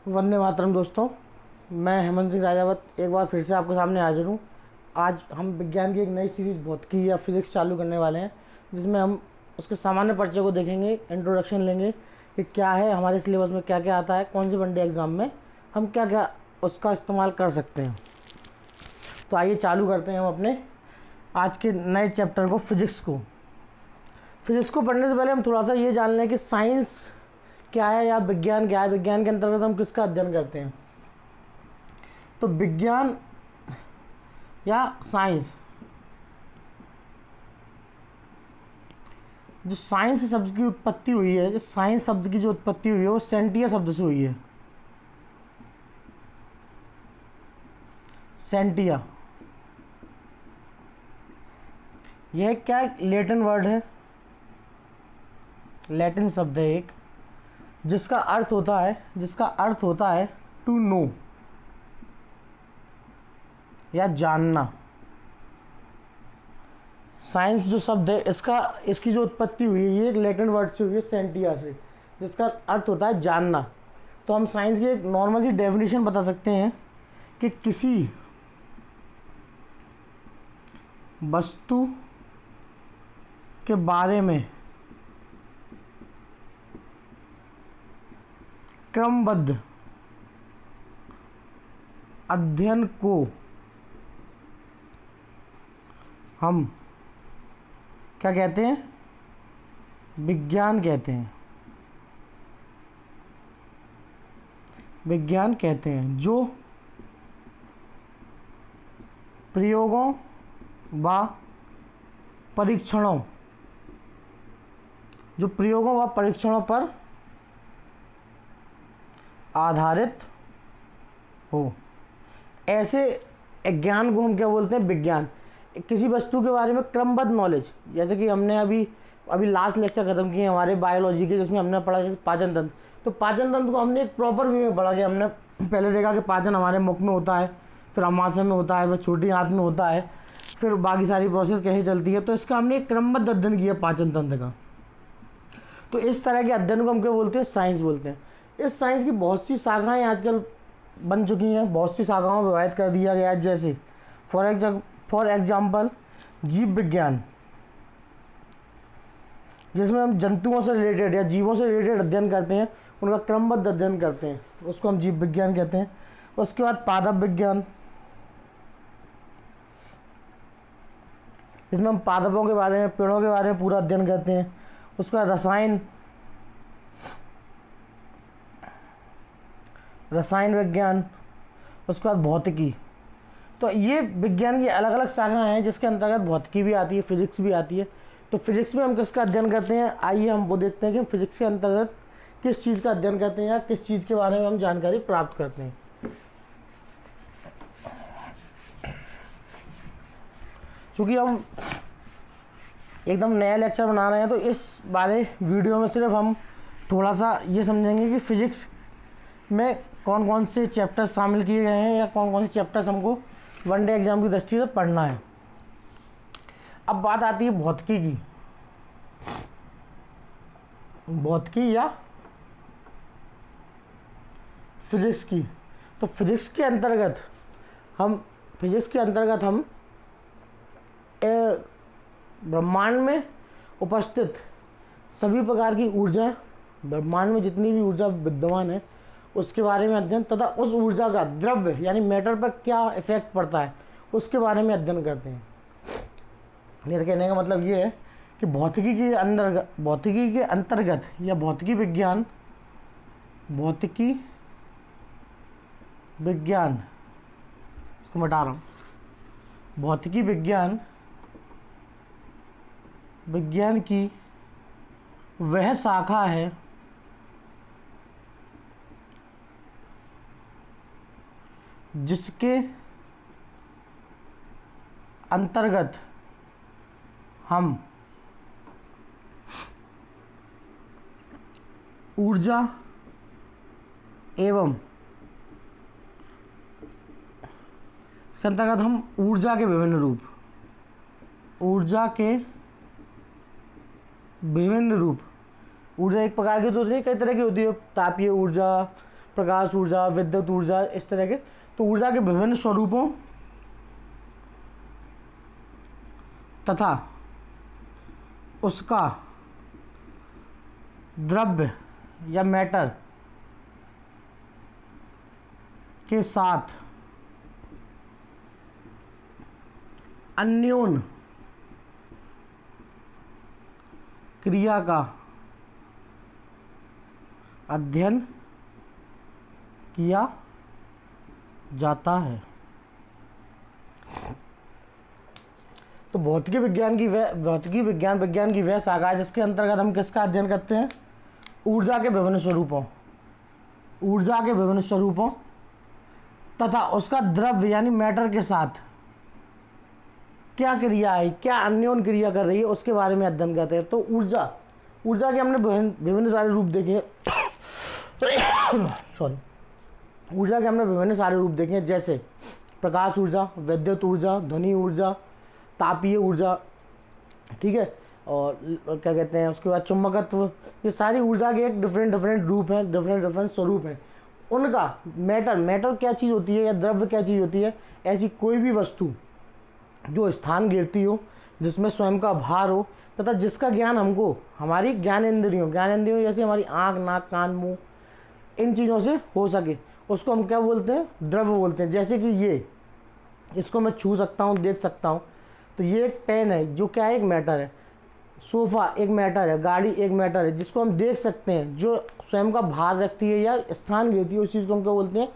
वंदे मातरम दोस्तों। मैं हेमंत सिंह राजावत एक बार फिर से आपके सामने हाजिर हूँ। आज हम विज्ञान की एक नई सीरीज भौतिकी या फिजिक्स चालू करने वाले हैं, जिसमें हम उसके सामान्य परिचय को देखेंगे, इंट्रोडक्शन लेंगे कि क्या है, हमारे सिलेबस में क्या क्या आता है, कौन से वनडे एग्ज़ाम में हम क्या क्या उसका इस्तेमाल कर सकते हैं। तो आइए चालू करते हैं हम अपने आज के नए चैप्टर को, फिजिक्स को पढ़ने से पहले हम थोड़ा सा ये जान लें कि साइंस क्या है या विज्ञान क्या है। विज्ञान के अंतर्गत हम किसका अध्ययन करते हैं। तो विज्ञान या साइंस, जो साइंस शब्द की उत्पत्ति हुई है, जो साइंस शब्द की जो उत्पत्ति हुई है वो सेंटिया शब्द से हुई है। सेंटिया, यह क्या एक लैटिन वर्ड है, लैटिन शब्द है एक, जिसका अर्थ होता है टू नो या जानना। साइंस जो शब्द है इसकी जो उत्पत्ति हुई है ये एक लैटिन वर्ड से हुई है, सेंटिया से, जिसका अर्थ होता है जानना। तो हम साइंस की एक नॉर्मल सी डेफिनेशन बता सकते हैं कि किसी वस्तु के बारे में क्रमबद्ध अध्ययन को हम क्या कहते हैं, विज्ञान कहते हैं। विज्ञान कहते हैं जो प्रयोगों व परीक्षणों पर आधारित हो। ऐसे ज्ञान को हम क्या बोलते हैं, विज्ञान। किसी वस्तु के बारे में क्रमबद्ध नॉलेज, जैसे कि हमने अभी लास्ट लेक्चर खत्म किए हमारे बायोलॉजी के, जिसमें हमने पढ़ा पाचन तंत्र। तो पाचन तंत्र को हमने एक प्रॉपर वे में पढ़ा कि हमने पहले देखा कि पाचन हमारे मुख में होता है, फिर अमाशय में होता है, फिर छोटी आंत में होता है, फिर बाकी सारी प्रोसेस कैसे चलती है। तो इसका हमने एक क्रमबद्ध अध्ययन किया पाचन तंत्र का। तो इस तरह के अध्ययन को हम क्या बोलते हैं, साइंस बोलते हैं। इस साइंस की बहुत सी शाखाएँ आजकल बन चुकी हैं, बहुत सी शाखाओं में विभाजित कर दिया गया है। जैसे फॉर एग्जाम्पल जीव विज्ञान, जिसमें हम जंतुओं से रिलेटेड या जीवों से रिलेटेड अध्ययन करते हैं, उनका क्रमबद्ध अध्ययन करते हैं, उसको हम जीव विज्ञान कहते हैं। उसके बाद पादप विज्ञान, इसमें हम पादपों के बारे में, पेड़ों के बारे में पूरा अध्ययन करते हैं। उसके बाद रसायन विज्ञान, उसके बाद भौतिकी। तो ये विज्ञान की अलग अलग शाखाएं हैं, जिसके अंतर्गत भौतिकी भी आती है, फिजिक्स भी आती है। तो फिजिक्स में हम किसका अध्ययन करते हैं, आइए हम वो देखते हैं कि फिजिक्स के अंतर्गत किस चीज़ का अध्ययन करते हैं या किस चीज़ के बारे में हम जानकारी प्राप्त करते हैं। क्योंकि हम एकदम नया लेक्चर बना रहे हैं, तो इस वाले वीडियो में सिर्फ हम थोड़ा सा ये समझेंगे कि फिजिक्स में कौन कौन से चैप्टर्स शामिल किए गए हैं या कौन कौन से चैप्टर्स हमको वनडे एग्जाम की दृष्टि से पढ़ना है। अब बात आती है भौतिकी की, भौतिकी या फिजिक्स की। तो फिजिक्स के अंतर्गत हम ब्रह्मांड में उपस्थित सभी प्रकार की ऊर्जा, ब्रह्मांड में जितनी भी ऊर्जा विद्यमान है उसके बारे में अध्ययन, तथा उस ऊर्जा का द्रव्य यानी मैटर पर क्या इफेक्ट पड़ता है उसके बारे में अध्ययन करते हैं। मेरे कहने का मतलब ये है कि भौतिकी के अंतर्गत या भौतिकी विज्ञान को मिटा रहा हूँ, भौतिकी विज्ञान की वह शाखा है जिसके अंतर्गत हम ऊर्जा एवं इसके अंतर्गत हम ऊर्जा के विभिन्न रूप, ऊर्जा एक प्रकार की तो नहीं, कई तरह की होती है, तापीय ऊर्जा, प्रकाश ऊर्जा, विद्युत ऊर्जा, इस तरह के। तो ऊर्जा के विभिन्न स्वरूपों तथा उसका द्रव्य या मैटर के साथ अन्योन क्रिया का अध्ययन किया जाता है। तो भौतिकी विज्ञान की वह शाखा है जिसके अंतर्गत हम किसका अध्ययन करते हैं? ऊर्जा के विभिन्न स्वरूपों तथा उसका द्रव्य यानी मैटर के साथ क्या क्रिया है, क्या अन्योन क्रिया कर रही है, उसके बारे में अध्ययन करते हैं। तो ऊर्जा के हमने विभिन्न सारे रूप देखे ऊर्जा के हमने विभिन्न सारे रूप देखे हैं, जैसे प्रकाश ऊर्जा, विद्युत ऊर्जा, ध्वनि ऊर्जा, तापीय ऊर्जा, ठीक है, और क्या कहते हैं उसके बाद चुंबकत्व। ये सारी ऊर्जा के एक डिफरेंट रूप हैं, डिफरेंट स्वरूप हैं। उनका मैटर क्या चीज़ होती है या द्रव्य क्या चीज़ होती है? ऐसी कोई भी वस्तु जो स्थान घेरती हो, जिसमें स्वयं का भार हो तथा जिसका ज्ञान हमको हमारी ज्ञानेंद्रियों जैसे हमारी आँख, नाक, कान, मुँह, इन चीज़ों से हो सके, उसको हम क्या बोलते हैं? द्रव्य बोलते हैं। जैसे कि इसको मैं छू सकता हूँ, देख सकता हूँ, तो ये एक पेन है जो क्या है? एक मैटर है। सोफ़ा एक मैटर है, गाड़ी एक मैटर है जिसको हम देख सकते हैं, जो स्वयं का भार रखती है या स्थान घेरती है, उस चीज़ को हम क्या बोलते हैं?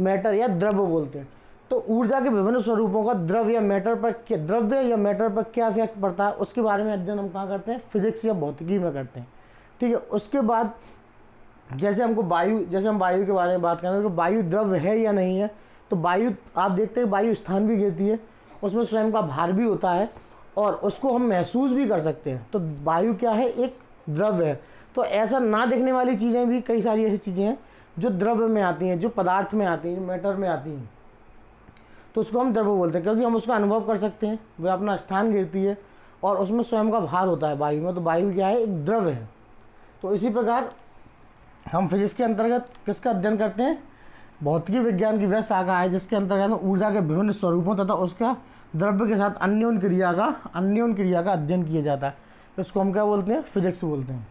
मैटर या द्रव्य बोलते हैं। तो ऊर्जा के विभिन्न स्वरूपों का द्रव्य या मैटर पर क्या इफेक्ट पड़ता है, उसके बारे में अध्ययन हम कहाँ करते हैं? फिजिक्स या भौतिकी में करते हैं, ठीक है। उसके बाद जैसे हम वायु के बारे में बात करें तो वायु द्रव्य है या नहीं है? तो वायु आप देखते हैं वायु स्थान भी घेरती है, उसमें स्वयं का भार भी होता है और उसको हम महसूस भी कर सकते हैं। तो वायु क्या है? एक द्रव्य है। तो ऐसा ना दिखने वाली चीज़ें भी कई सारी ऐसी चीज़ें हैं जो द्रव्य में आती हैं, जो पदार्थ में आती हैं, मैटर में आती हैं, तो उसको हम द्रव्य बोलते हैं, क्योंकि हम उसका अनुभव कर सकते हैं, वह अपना स्थान घेरती है और उसमें स्वयं का भार होता है वायु में। तो वायु क्या है? एक द्रव्य है। तो इसी प्रकार हम फिजिक्स के अंतर्गत किसका अध्ययन करते हैं? भौतिकी विज्ञान की वह शाखा है जिसके अंतर्गत ऊर्जा के विभिन्न स्वरूपों तथा उसका द्रव्य के साथ अन्योन क्रिया का अध्ययन किया जाता है। इसको हम क्या बोलते हैं? फिजिक्स बोलते हैं।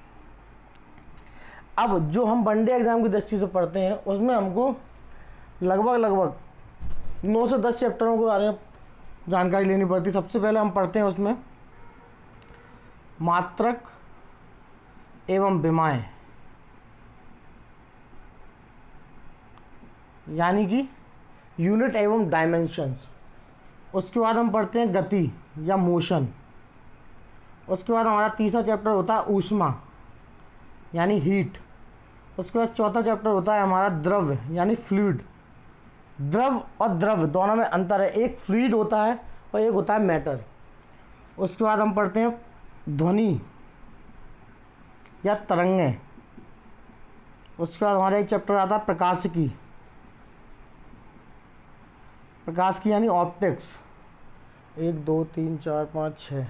अब जो हम वनडे एग्जाम की दृष्टि से पढ़ते हैं उसमें हमको लगभग 9 से 10 चैप्टरों के बारे में जानकारी लेनी पड़ती है। सबसे पहले हम पढ़ते हैं उसमें मात्रक एवं विमाएं, यानी कि यूनिट एवं डायमेंशंस। उसके बाद हम पढ़ते हैं गति या मोशन। उसके बाद हमारा तीसरा चैप्टर होता है ऊष्मा यानी हीट। उसके बाद चौथा चैप्टर होता है हमारा द्रव्य यानी फ्लूइड। द्रव और द्रव्य दोनों में अंतर है, एक फ्लूइड होता है और एक होता है मैटर। उसके बाद हम पढ़ते हैं ध्वनि या तरंगें। उसके बाद हमारा एक चैप्टर आता है प्रकाशिकी यानी ऑप्टिक्स। 1 2 3 4 5 6।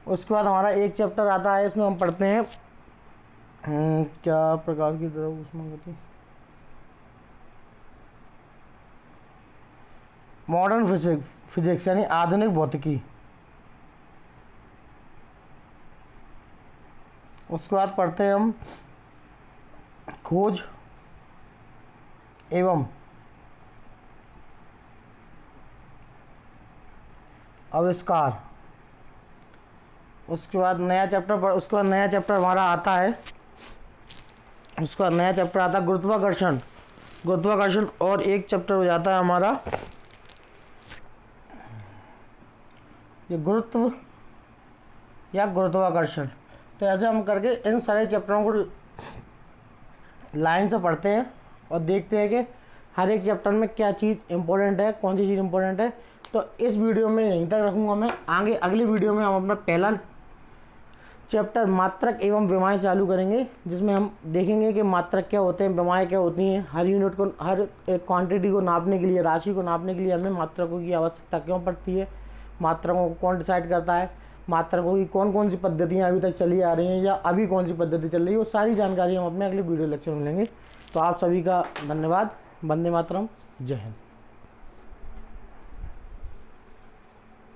उसके बाद हमारा एक चैप्टर आता है, इसमें हम पढ़ते हैं क्या? प्रकाश की द्रव ऊष्मा गति, मॉडर्न फिजिक्स यानी आधुनिक भौतिकी। उसके बाद पढ़ते हैं हम खोज एवं आविष्कार। उसके बाद नया चैप्टर हमारा आता है, गुरुत्वाकर्षण और एक चैप्टर हो जाता है हमारा ये गुरुत्व या गुरुत्वाकर्षण। तो ऐसे हम करके इन सारे चैप्टरों को लाइन से पढ़ते हैं और देखते हैं कि हर एक चैप्टर में क्या चीज़ इंपॉर्टेंट है, कौन सी चीज़ इंपॉर्टेंट है। तो इस वीडियो में यहीं तक रखूँगा मैं। अगली वीडियो में हम अपना पहला चैप्टर मात्रक एवं विमाएं चालू करेंगे, जिसमें हम देखेंगे कि मात्रक क्या होते हैं, विमाएं क्या होती हैं। हर यूनिट को, हर एक क्वांटिटी को नापने के लिए, राशि को नापने के लिए हमें मात्रकों की आवश्यकता क्यों पड़ती है, मात्रकों को कौन डिसाइड करता है, मात्रकों की कौन कौन सी पद्धतियाँ अभी तक चली आ रही हैं या अभी कौन सी पद्धति चल रही है, वो सारी जानकारी हम अपने अगले वीडियो लेक्चर में लेंगे। तो आप सभी का धन्यवाद। वंदे मातरम। जय हिंद।